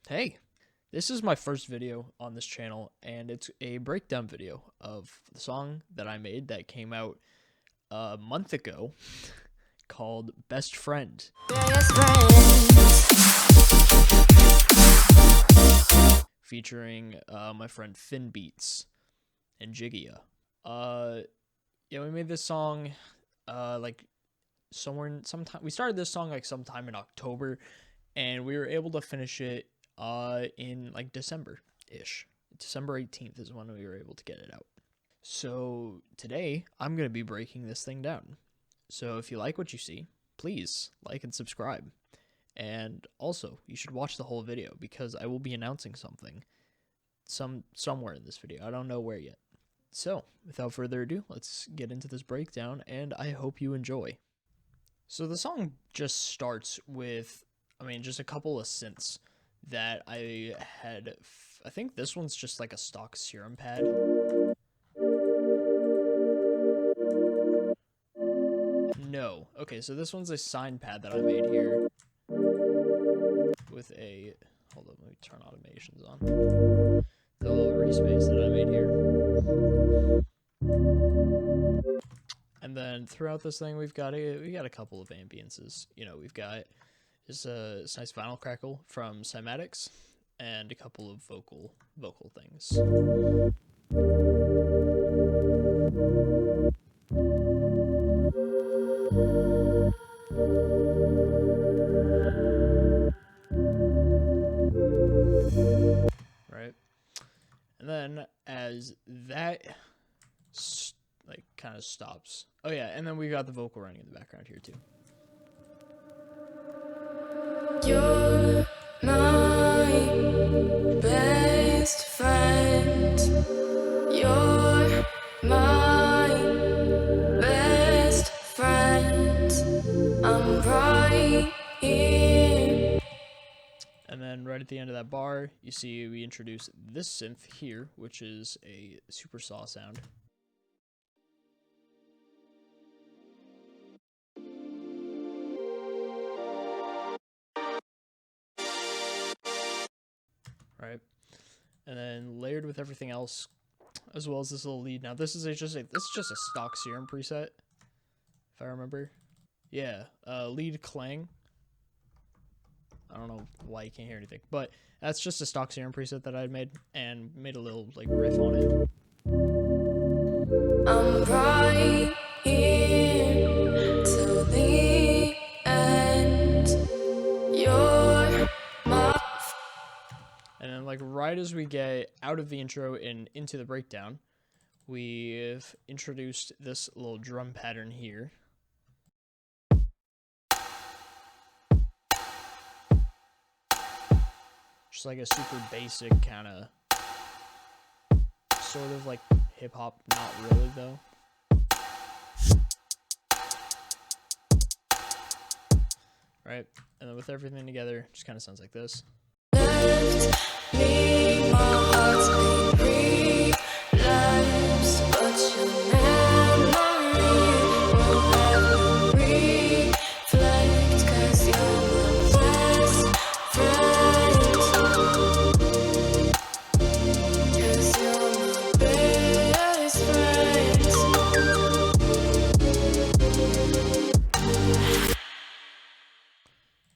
Hey, this is my first video on this channel, and it's a breakdown video of the song that I made that came out a month ago called Best Friend. Featuring my friend finbeatz and jiggyyuh. Yeah, we made this song like sometime. We started this song like sometime in October, and we were able to finish it in like December-ish. December 18th is when we were able to get it out. So today I'm going to be breaking this thing down. So if you like what you see, please like and subscribe. And also, you should watch the whole video because I will be announcing something somewhere in this video. I don't know where yet. So, without further ado, let's get into this breakdown, and I hope you enjoy. So the song just starts with, just a couple of synths that I had. I think this one's just like a stock serum pad. No. Okay, so this one's a sign pad that I made here with a, hold on, let me turn automations on. The little respace that I made here. And then throughout this thing, we got a couple of ambiances. You know, we've got this nice vinyl crackle from cymatics and a couple of vocal things. Right, and then as that like kind of stops. Oh yeah, and then we got the vocal running in the background here too. You're my best friend. You're my best friend. I'm right here. And then right at the end of that bar, you see we introduce this synth here, which is a super saw sound. Right, and then layered with everything else, as well as this little lead. Now this is just a stock serum preset, if I remember. Yeah, lead clang. I don't know why you can't hear anything, but that's just a stock serum preset that I made and made a little like riff on it. I'm right here till the end. You're my. And then like right as we get out of the intro and into the breakdown, we've introduced this little drum pattern here. Just like a super basic kind of, sort of like hip hop, not really though. Right, and then with everything together, just kind of sounds like this. Left me, my heart's been relapsed, but your memory won't ever reflect, 'cause you're my best friend. 'Cause you're my best friend.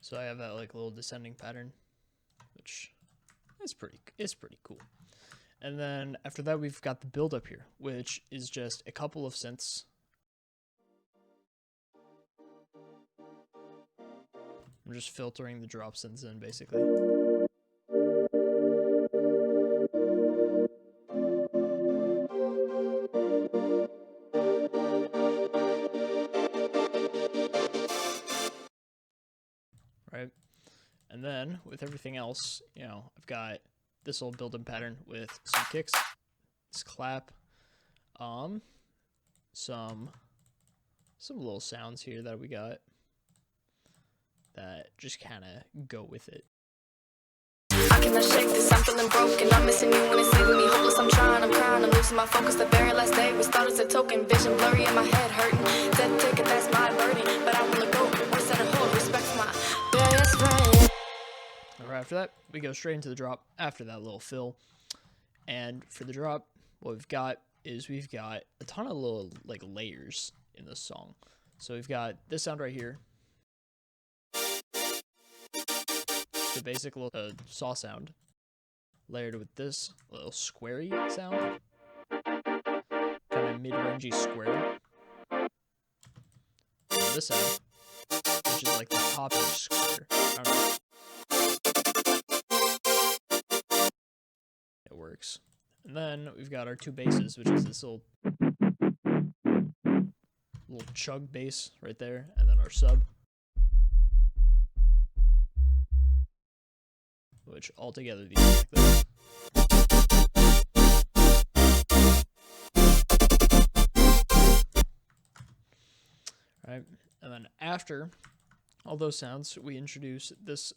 So I have that like little descending pattern, which is pretty cool. And then after that, we've got the build up here, which is just a couple of synths. I'm just filtering the drop synths in basically. Right, and then with everything else, I've got this little build-up pattern with some kicks, this clap, some little sounds here that we got that just kind of go with it. I cannot shake this, I'm feeling broken. I'm missing you when it's leaving me hopeless. I'm trying, I'm crying, I'm losing my focus. The very last day was thought as a token. Vision blurry in my head, hurting. Dead ticket, that's my burden. But I wanna go, worse than a whole. Respect my best friend. Right after that, we go straight into the drop after that little fill. And for the drop, what we've got is we've got a ton of little like layers in this song. So we've got this sound right here, the basic little saw sound, layered with this little squarey sound, kind of mid-rangey square, and this sound, which is like the poppy square. I don't know. It works. And then we've got our two basses, which is this little chug bass right there, and then our sub, which altogether these are like this. Right, and then after all those sounds, we introduce this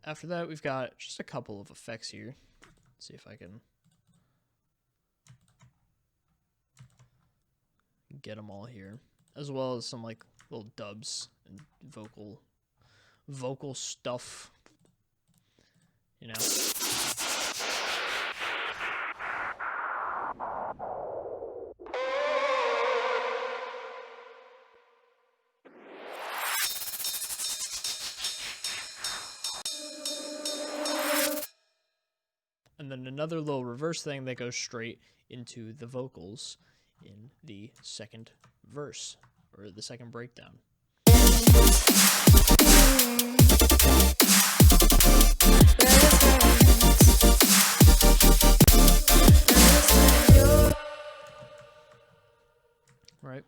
after that, we've got just a couple of effects here. Let's see if I can get them all here, as well as some like little dubs and vocal stuff, you know. And then another little reverse thing that goes straight into the vocals in the second verse, or the second breakdown. Right.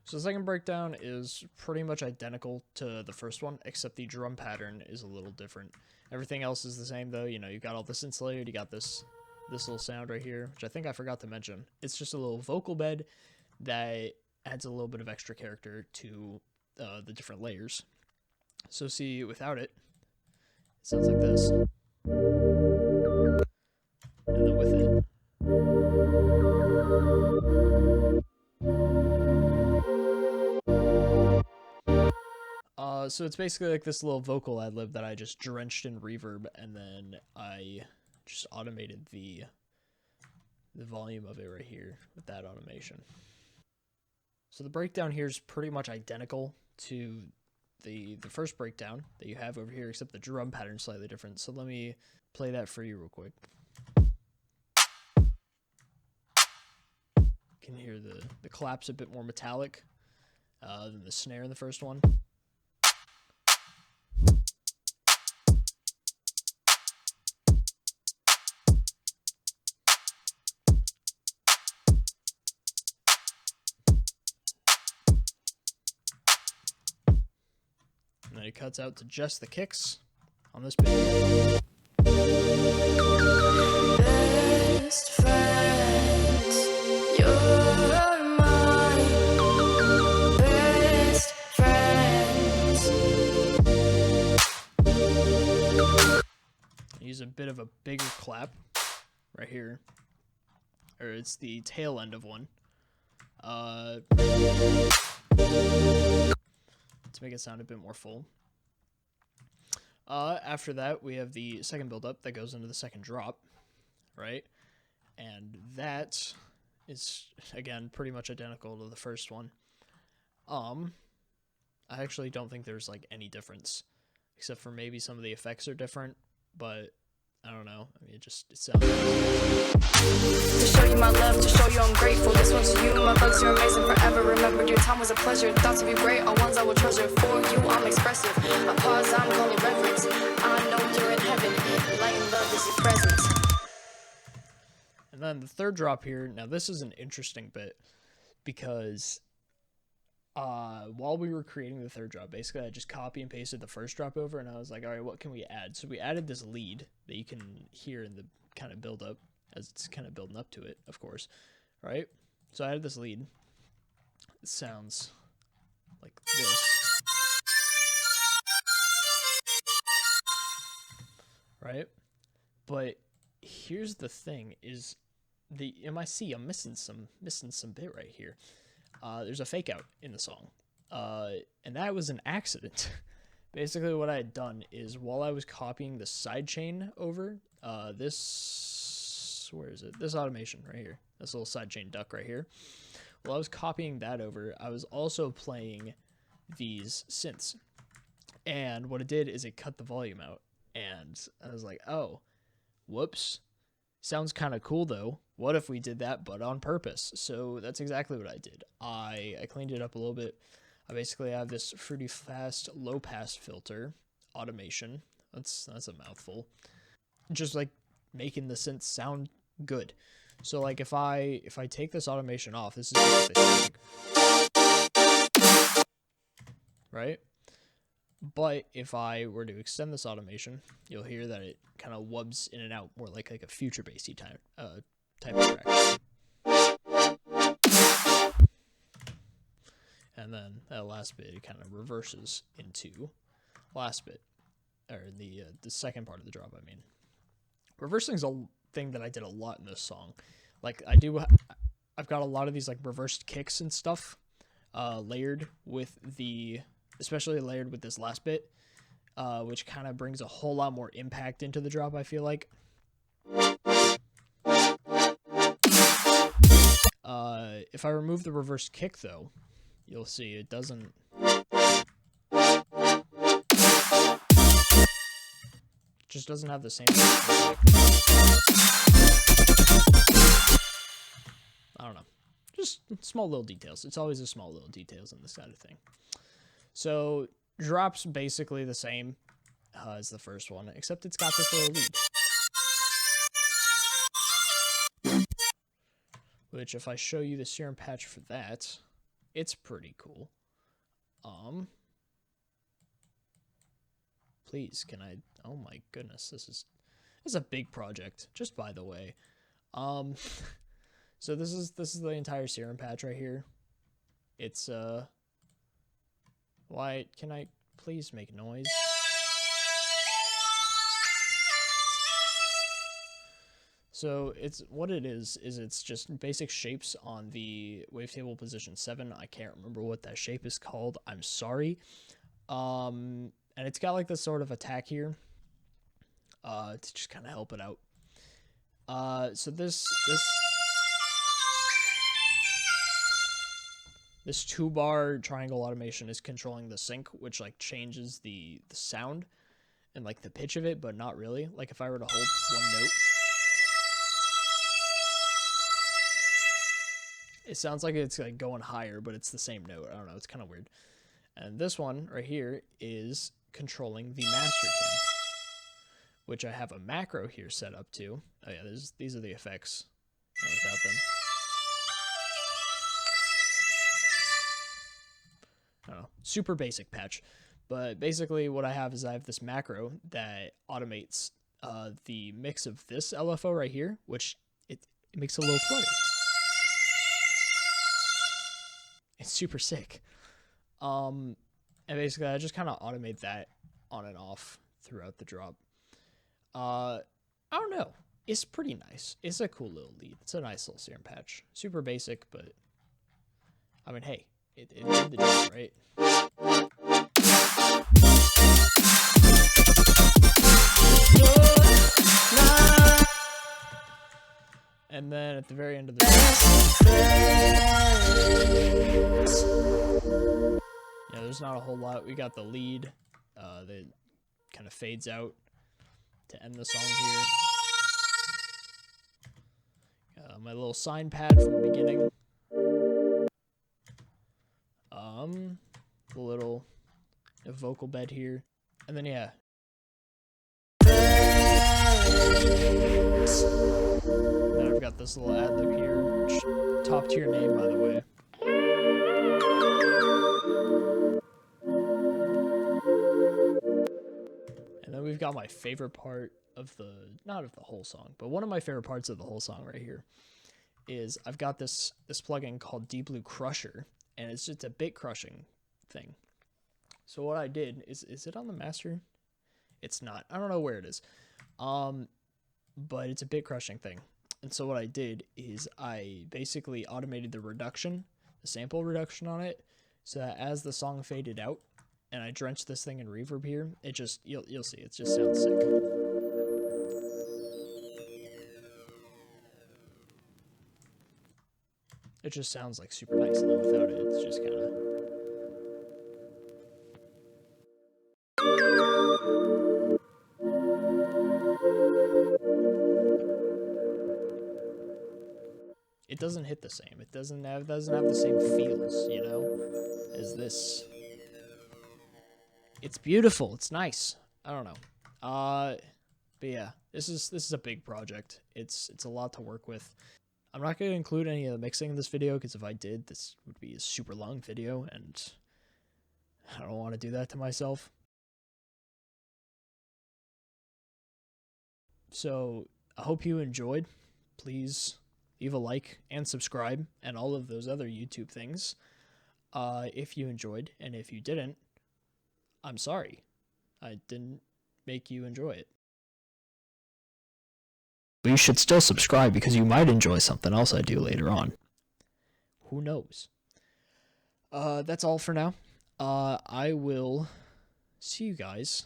So the second breakdown is pretty much identical to the first one, except the drum pattern is a little different. Everything else is the same though. You know, you've got all the synths layered, you got this little sound right here, which I think I forgot to mention. It's just a little vocal bed that adds a little bit of extra character to the different layers. So see, without it, it sounds like this. And then with it, so it's basically like this little vocal ad-lib that I just drenched in reverb, and then I just automated the volume of it right here with that automation. So the breakdown here is pretty much identical to the first breakdown that you have over here, except the drum pattern is slightly different. So let me play that for you real quick. You can hear the claps a bit more metallic than the snare in the first one. And then it cuts out to just the kicks on this bit. Best friends, you're my best friends. Use a bit of a bigger clap right here, or it's the tail end of one. To make it sound a bit more full. After that, we have the second build-up that goes into the second drop, right? And that is, again, pretty much identical to the first one. I actually don't think there's, like, any difference, except for maybe some of the effects are different, but I don't know. I mean, it sounds To show you my love, to show you I'm grateful. This one's to you, my bugs, you're amazing forever. Remembered your time was a pleasure. Thoughts of you great are ones I will treasure. For you, I'm expressive. I pause, I'm calling reverence. I know you're in heaven. Light and love is your presence. And then the third drop here. Now, this is an interesting bit because while we were creating the third drop, basically I just copy and pasted the first drop over, and I was like, all right, what can we add? So we added this lead that you can hear in the kind of build up as it's kind of building up to it, of course, right? So I had this lead. It sounds like this, right? But here's the thing: is the MIC? I'm missing some bit right here. There's a fake out in the song, and that was an accident. Basically, what I had done is while I was copying the sidechain over this, where is it? This automation right here, this little sidechain duck right here. While I was copying that over, I was also playing these synths, and what it did is it cut the volume out, and I was like, oh, whoops. Sounds kind of cool though. What if we did that but on purpose? So that's exactly what I did. I cleaned it up a little bit. I basically have this Fruity Fast low pass filter automation. That's a mouthful. Just like making the synth sound good. So like if I take this automation off, this is just what they sound like. Right? But if I were to extend this automation, you'll hear that it kind of wubs in and out more like a future bassy type of track. And then that last bit, it kind of reverses into last bit, or the second part of the drop, I mean. Reversing is a thing that I did a lot in this song. Like, I've got a lot of these, like, reversed kicks and stuff layered with especially layered with this last bit, which kind of brings a whole lot more impact into the drop, I feel like. If I remove the reversed kick, though, you'll see it doesn't... just doesn't have the same... I don't know. Just small little details. It's always the small little details in this kind of thing. So, drop's basically the same as the first one, except it's got this little lead. Which, if I show you the serum patch for that, it's pretty cool. Please, can I... oh my goodness, this is a big project, just by the way. So this is the entire serum patch right here. It's, why, can I please make noise? So what it is it's just basic shapes on the wavetable position 7. I can't remember what that shape is called. I'm sorry. And it's got like this sort of attack here, to just kind of help it out. So this 2-bar triangle automation is controlling the sync, which like changes the sound and like the pitch of it, but not really. Like if I were to hold one note, it sounds like it's like going higher, but it's the same note. I don't know, it's kind of weird. And this one right here is controlling the master tune, which I have a macro here set up to. Oh yeah, these are the effects without them. I don't know, super basic patch. But basically what I have is I have this macro that automates the mix of this LFO right here, which it makes a little flutter. It's super sick. And basically I just kind of automate that on and off throughout the drop. I don't know. It's pretty nice. It's a cool little lead. It's a nice little serum patch. Super basic, but I mean, hey, it did the job, right? And then at the very end of the yeah, there's not a whole lot. We got the lead that kind of fades out to end the song here. My little sign pad from the beginning. The little vocal bed here. And then, yeah. Then I've got this little ad lib here. Top tier name, by the way. And then we've got my favorite part of not of the whole song, but one of my favorite parts of the whole song right here is I've got this plugin called Deep Blue Crusher, and it's just a bit crushing thing. So what I did is it on the master? It's not. I don't know where it is. But it's a bit crushing thing. And so what I did is I basically automated the reduction, the sample reduction on it, so that as the song faded out and I drenched this thing in reverb here, it just, you'll see, it just sounds sick. It just sounds like super nice, and then without it, it's just kind of... It doesn't hit the same. It doesn't have the same feels, you know, as this. It's beautiful. It's nice. I don't know. But yeah, this is a big project. It's a lot to work with. I'm not going to include any of the mixing in this video, because if I did, this would be a super long video, and I don't want to do that to myself. So I hope you enjoyed. Please leave a like and subscribe and all of those other YouTube things if you enjoyed, and if you didn't, I'm sorry. I didn't make you enjoy it. But you should still subscribe, because you might enjoy something else I do later on. Who knows? That's all for now. I will see you guys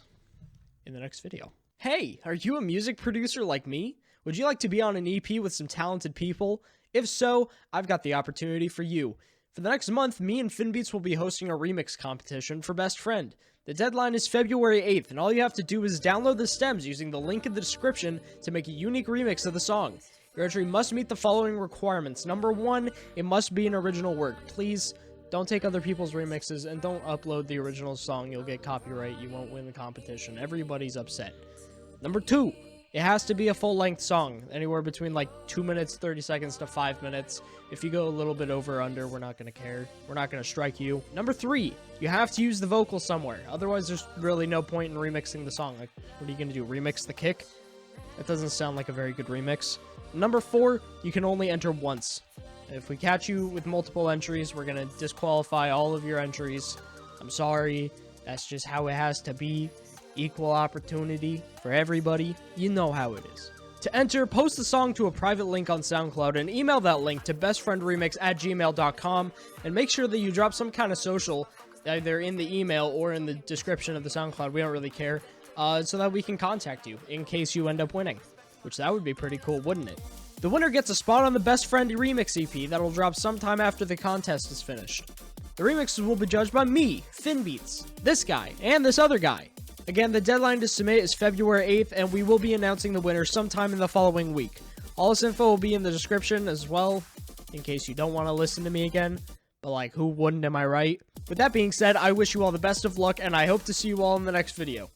in the next video. Hey, are you a music producer like me? Would you like to be on an EP with some talented people? If so, I've got the opportunity for you. For the next month, me and finbeatz will be hosting a remix competition for Best Friend. The deadline is February 8th, and all you have to do is download the stems using the link in the description to make a unique remix of the song. Your entry must meet the following requirements. Number 1, it must be an original work. Please don't take other people's remixes, and don't upload the original song. You'll get copyright. You won't win the competition. Everybody's upset. Number 2, it has to be a full-length song, anywhere between like 2 minutes, 30 seconds to 5 minutes. If you go a little bit over or under, we're not going to care. We're not going to strike you. Number 3, you have to use the vocal somewhere. Otherwise, there's really no point in remixing the song. Like, what are you going to do, remix the kick? That doesn't sound like a very good remix. Number 4, you can only enter once. If we catch you with multiple entries, we're going to disqualify all of your entries. I'm sorry. That's just how it has to be. Equal opportunity for everybody. You know how it is. To enter, post the song to a private link on SoundCloud and email that link to bestfriendremix@gmail.com, and make sure that you drop some kind of social, either in the email or in the description of the SoundCloud. We don't really care, so that we can contact you in case you end up winning, which that would be pretty cool, wouldn't it? The winner gets a spot on the Best Friend Remix EP that'll drop sometime after the contest is finished. The remixes will be judged by me, finbeatz, this guy, and this other guy. Again, the deadline to submit is February 8th, and we will be announcing the winner sometime in the following week. All this info will be in the description as well, in case you don't want to listen to me again. But, like, who wouldn't, am I right? With that being said, I wish you all the best of luck, and I hope to see you all in the next video.